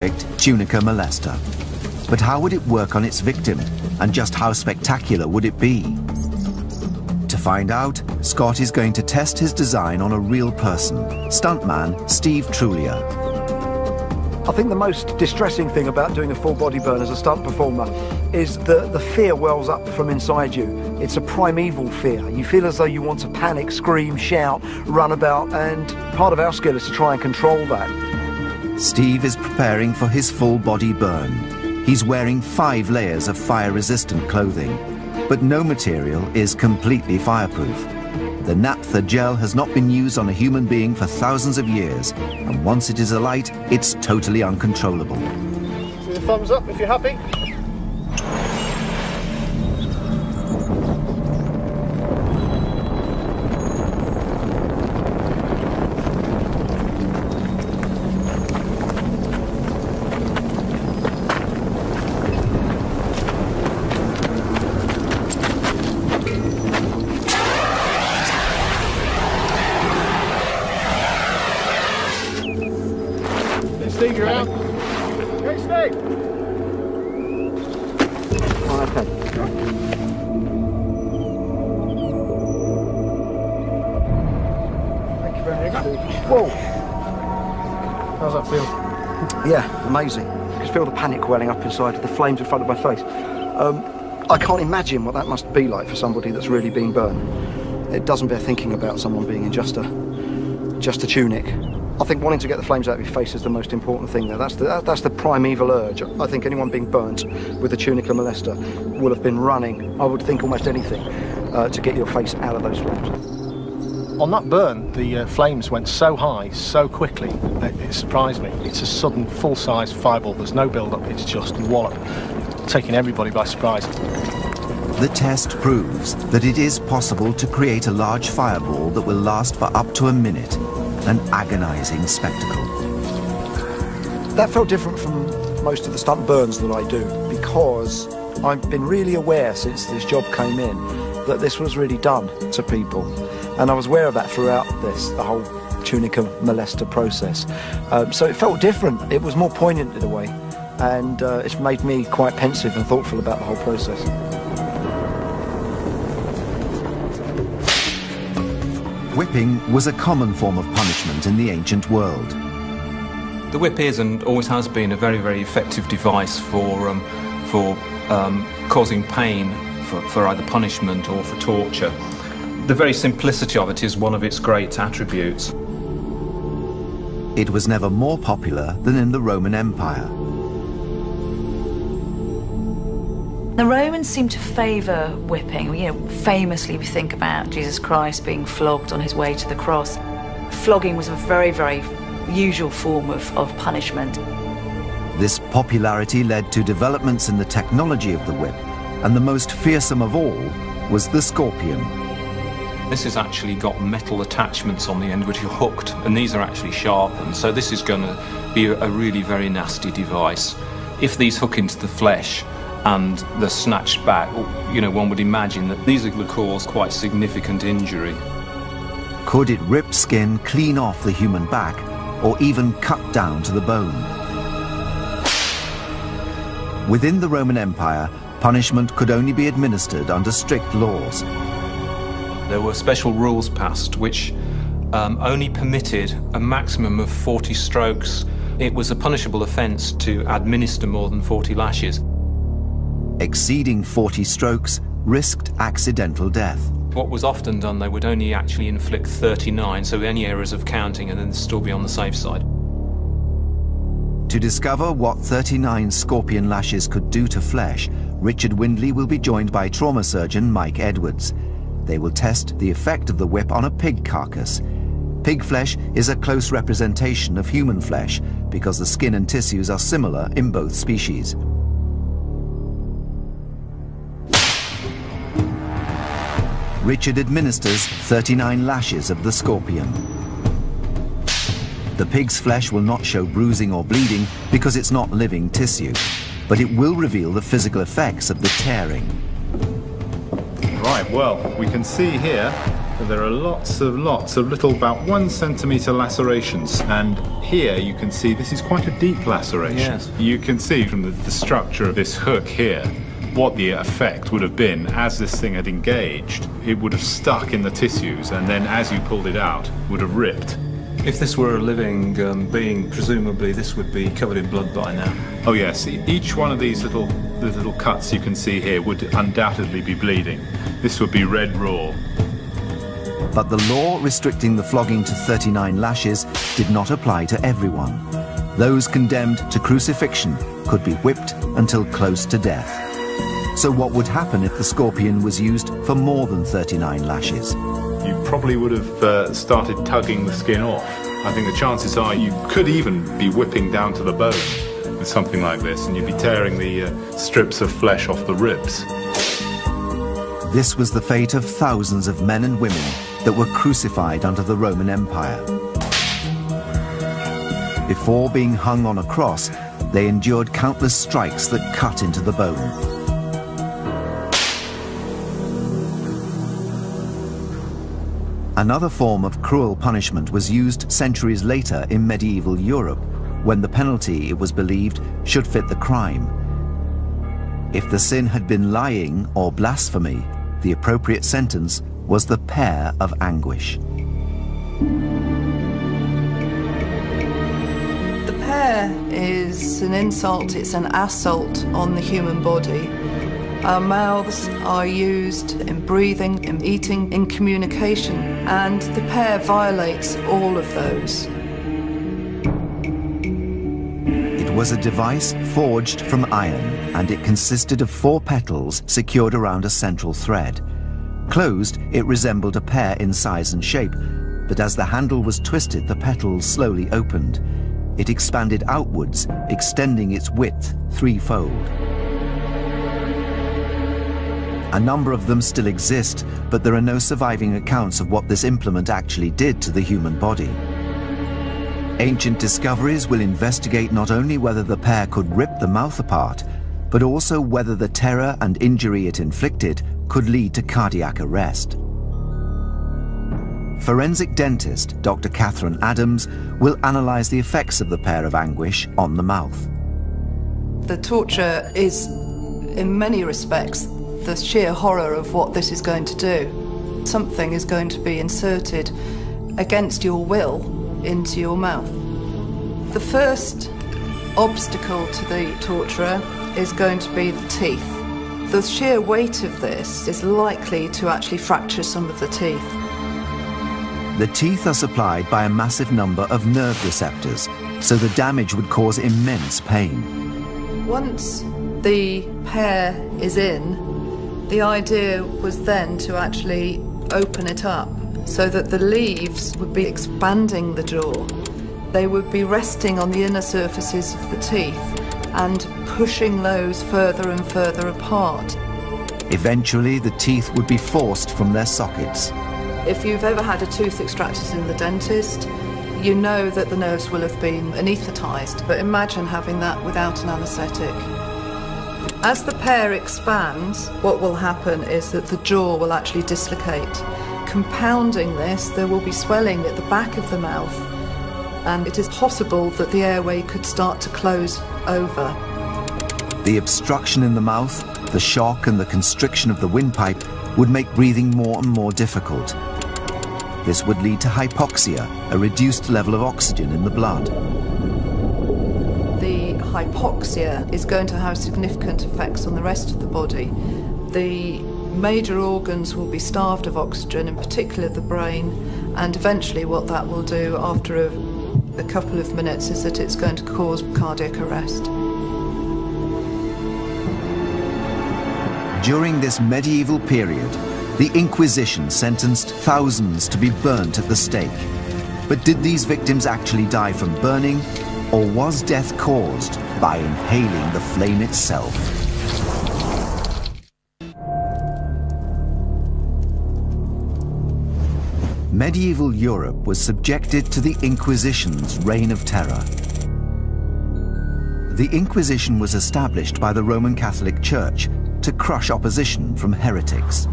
Tunica molester. But how would it work on its victim, and just how spectacular would it be? To find out, Scott is going to test his design on a real person, stuntman Steve Trulia. I think the most distressing thing about doing a full body burn as a stunt performer is the fear wells up from inside you. It's a primeval fear. You feel as though you want to panic, scream, shout, run about, and part of our skill is to try and control that. Steve is preparing for his full body burn. He's wearing 5 layers of fire-resistant clothing, but no material is completely fireproof. The naphtha gel has not been used on a human being for thousands of years, and once it is alight, it's totally uncontrollable. See the thumbs up if you're happy. Steve, you're out. Okay, Steve. Okay. Thank you very much, Steve. Whoa. How's that feel? Yeah, amazing. I could feel the panic welling up inside, the flames in front of my face. I can't imagine what that must be like for somebody that's really been burned. It doesn't bear thinking about someone being in just a tunic. I think wanting to get the flames out of your face is the most important thing there. That's the primeval urge. I think anyone being burnt with a tunica molester will have been running, I would think, almost anything to get your face out of those flames. On that burn, the flames went so high, so quickly, it surprised me. It's a sudden, full-size fireball. There's no build-up, it's just wallop, taking everybody by surprise. The test proves that it is possible to create a large fireball that will last for up to a minute. An agonizing spectacle. That felt different from most of the stunt burns that I do, because I've been really aware since this job came in that this was really done to people, and I was aware of that throughout the whole tunica molester process. So it felt different. It was more poignant in a way, and it's made me quite pensive and thoughtful about the whole process. Whipping was a common form of punishment in the ancient world. The whip is and always has been a very, very effective device for causing pain for either punishment or for torture. The very simplicity of it is one of its great attributes. It was never more popular than in the Roman Empire. The Romans seem to favour whipping. You know, famously we think about Jesus Christ being flogged on his way to the cross. Flogging was a very, very usual form of punishment. This popularity led to developments in the technology of the whip, and the most fearsome of all was the scorpion. This has actually got metal attachments on the end which are hooked, and these are actually sharpened, so this is going to be a really very nasty device. If these hook into the flesh and they're snatched back, you know, one would imagine that these are going to cause quite significant injury. Could it rip skin clean off the human back, or even cut down to the bone? Within the Roman Empire, punishment could only be administered under strict laws. There were special rules passed which only permitted a maximum of 40 strokes. It was a punishable offence to administer more than 40 lashes. Exceeding 40 strokes risked accidental death. What was often done, they would only actually inflict 39, so any errors of counting and then still be on the safe side. To discover what 39 scorpion lashes could do to flesh, Richard Windley will be joined by trauma surgeon Mike Edwards. They will test the effect of the whip on a pig carcass. Pig flesh is a close representation of human flesh because the skin and tissues are similar in both species. Richard administers 39 lashes of the scorpion. The pig's flesh will not show bruising or bleeding because it's not living tissue, but it will reveal the physical effects of the tearing. Right, well, we can see here There are lots of little, about 1 centimetre lacerations, and here you can see this is quite a deep laceration. Yes. You can see from the structure of this hook here what the effect would have been as this thing had engaged. It would have stuck in the tissues, and then as you pulled it out, would have ripped. If this were a living being, presumably this would be covered in blood by now. Oh yes, each one of these little cuts you can see here would undoubtedly be bleeding. This would be red raw. But the law restricting the flogging to 39 lashes did not apply to everyone. Those condemned to crucifixion could be whipped until close to death. So what would happen if the scorpion was used for more than 39 lashes? You probably would have started tugging the skin off. I think the chances are you could even be whipping down to the bone with something like this, and you'd be tearing the strips of flesh off the ribs. This was the fate of thousands of men and women that were crucified under the Roman Empire. Before being hung on a cross, they endured countless strikes that cut into the bone. Another form of cruel punishment was used centuries later in medieval Europe, when the penalty, it was believed, should fit the crime. If the sin had been lying or blasphemy, the appropriate sentence was the pear of anguish. The pear is an insult, it's an assault on the human body. Our mouths are used in breathing, in eating, in communication, and the pear violates all of those. It was a device forged from iron, and it consisted of 4 petals secured around a central thread. Closed, it resembled a pear in size and shape, but as the handle was twisted, the petals slowly opened. It expanded outwards, extending its width 3-fold. A number of them still exist, but there are no surviving accounts of what this implement actually did to the human body. Ancient discoveries will investigate not only whether the pear could rip the mouth apart, but also whether the terror and injury it inflicted could lead to cardiac arrest. Forensic dentist Dr. Catherine Adams will analyze the effects of the pear of anguish on the mouth. The torture is, in many respects, the sheer horror of what this is going to do. Something is going to be inserted against your will into your mouth. The first obstacle to the torturer is going to be the teeth. The sheer weight of this is likely to actually fracture some of the teeth. The teeth are supplied by a massive number of nerve receptors, so the damage would cause immense pain. Once the pear is in, the idea was then to actually open it up so that the leaves would be expanding the jaw. They would be resting on the inner surfaces of the teeth and pushing those further and further apart. Eventually, the teeth would be forced from their sockets. If you've ever had a tooth extracted in the dentist, you know that the nerves will have been anaesthetised, but imagine having that without an anaesthetic. As the pear expands, what will happen is that the jaw will actually dislocate. Compounding this, there will be swelling at the back of the mouth, and it is possible that the airway could start to close over. The obstruction in the mouth, the shock and the constriction of the windpipe would make breathing more and more difficult. This would lead to hypoxia, a reduced level of oxygen in the blood. The hypoxia is going to have significant effects on the rest of the body. The major organs will be starved of oxygen, in particular the brain, and eventually what that will do after a couple of minutes is that it's going to cause cardiac arrest. During this medieval period, the Inquisition sentenced thousands to be burnt at the stake. But did these victims actually die from burning, or was death caused by inhaling the flame itself? Medieval Europe was subjected to the Inquisition's reign of terror. The Inquisition was established by the Roman Catholic Church to crush opposition from heretics.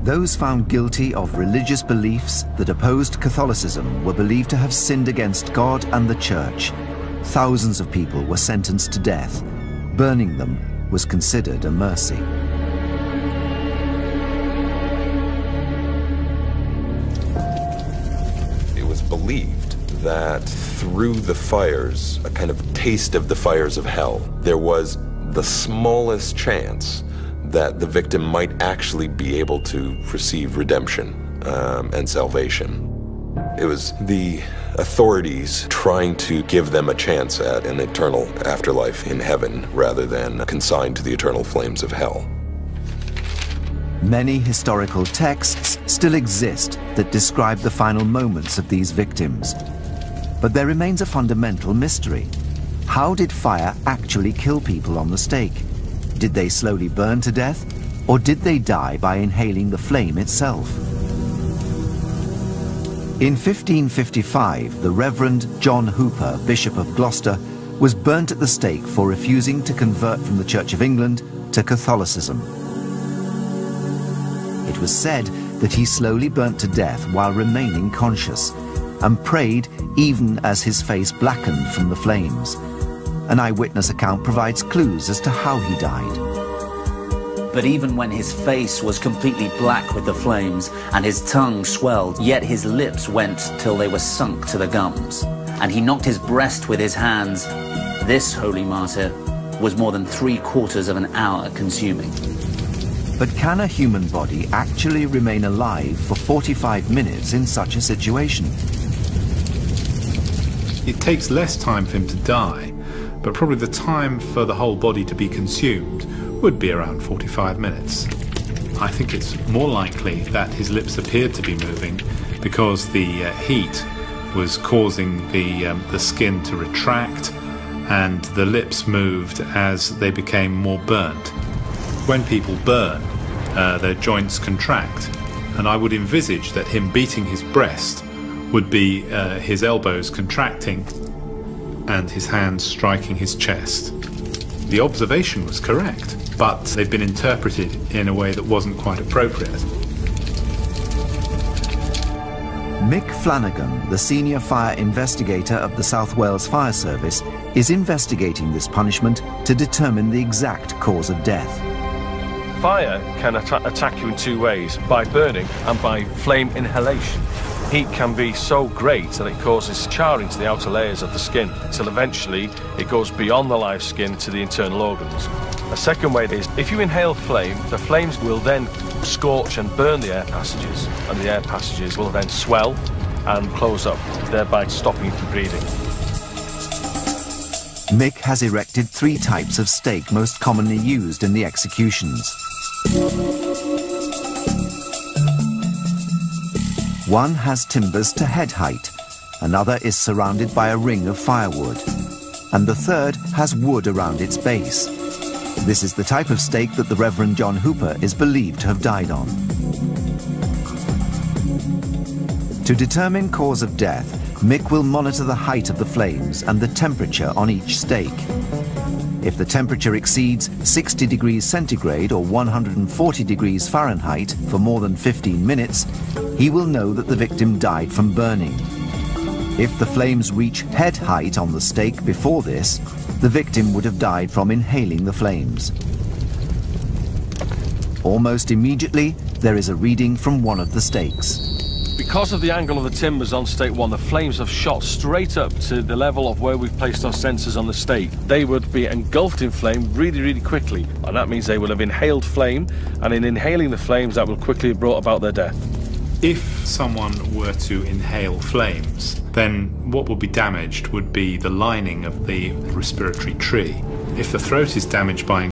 Those found guilty of religious beliefs that opposed Catholicism were believed to have sinned against God and the Church. Thousands of people were sentenced to death. Burning them was considered a mercy. It was believed that through the fires, a kind of taste of the fires of hell, there was the smallest chance that the victim might actually be able to receive redemption and salvation. It was the authorities trying to give them a chance at an eternal afterlife in heaven rather than consigned to the eternal flames of hell. Many historical texts still exist that describe the final moments of these victims. But there remains a fundamental mystery. How did fire actually kill people on the stake? Did they slowly burn to death, or did they die by inhaling the flame itself? In 1555, the Reverend John Hooper, Bishop of Gloucester, was burnt at the stake for refusing to convert from the Church of England to Catholicism. It was said that he slowly burnt to death while remaining conscious, and prayed even as his face blackened from the flames. An eyewitness account provides clues as to how he died. But even when his face was completely black with the flames and his tongue swelled, yet his lips went till they were sunk to the gums, and he knocked his breast with his hands, this holy martyr was more than 3/4 of an hour consuming. But can a human body actually remain alive for 45 minutes in such a situation? It takes less time for him to die, but probably the time for the whole body to be consumed would be around 45 minutes. I think it's more likely that his lips appeared to be moving because the heat was causing the skin to retract, and the lips moved as they became more burnt. When people burn, their joints contract, and I would envisage that him beating his breast would be his elbows contracting and his hands striking his chest. The observation was correct, but they've been interpreted in a way that wasn't quite appropriate. Mick Flanagan, the senior fire investigator of the South Wales Fire Service, is investigating this punishment to determine the exact cause of death. Fire can attack you in two ways, by burning and by flame inhalation. Heat can be so great that it causes charring to the outer layers of the skin, until eventually it goes beyond the live skin to the internal organs. A second way is, if you inhale flame, the flames will then scorch and burn the air passages, and the air passages will then swell and close up, thereby stopping you from breathing. Mick has erected 3 types of stake most commonly used in the executions. One has timbers to head height, another is surrounded by a ring of firewood, and the third has wood around its base. This is the type of stake that the Reverend John Hooper is believed to have died on. To determine cause of death, Mick will monitor the height of the flames and the temperature on each stake. If the temperature exceeds 60 degrees centigrade or 140 degrees Fahrenheit for more than 15 minutes, he will know that the victim died from burning. If the flames reach head height on the stake before this, the victim would have died from inhaling the flames. Almost immediately, there is a reading from one of the stakes. Because of the angle of the timbers on stake 1, the flames have shot straight up to the level of where we've placed our sensors on the stake. They would be engulfed in flame really, really quickly, and that means they will have inhaled flame, and in inhaling the flames, that will quickly have brought about their death. If someone were to inhale flames, then what would be damaged would be the lining of the respiratory tree. If the throat is damaged by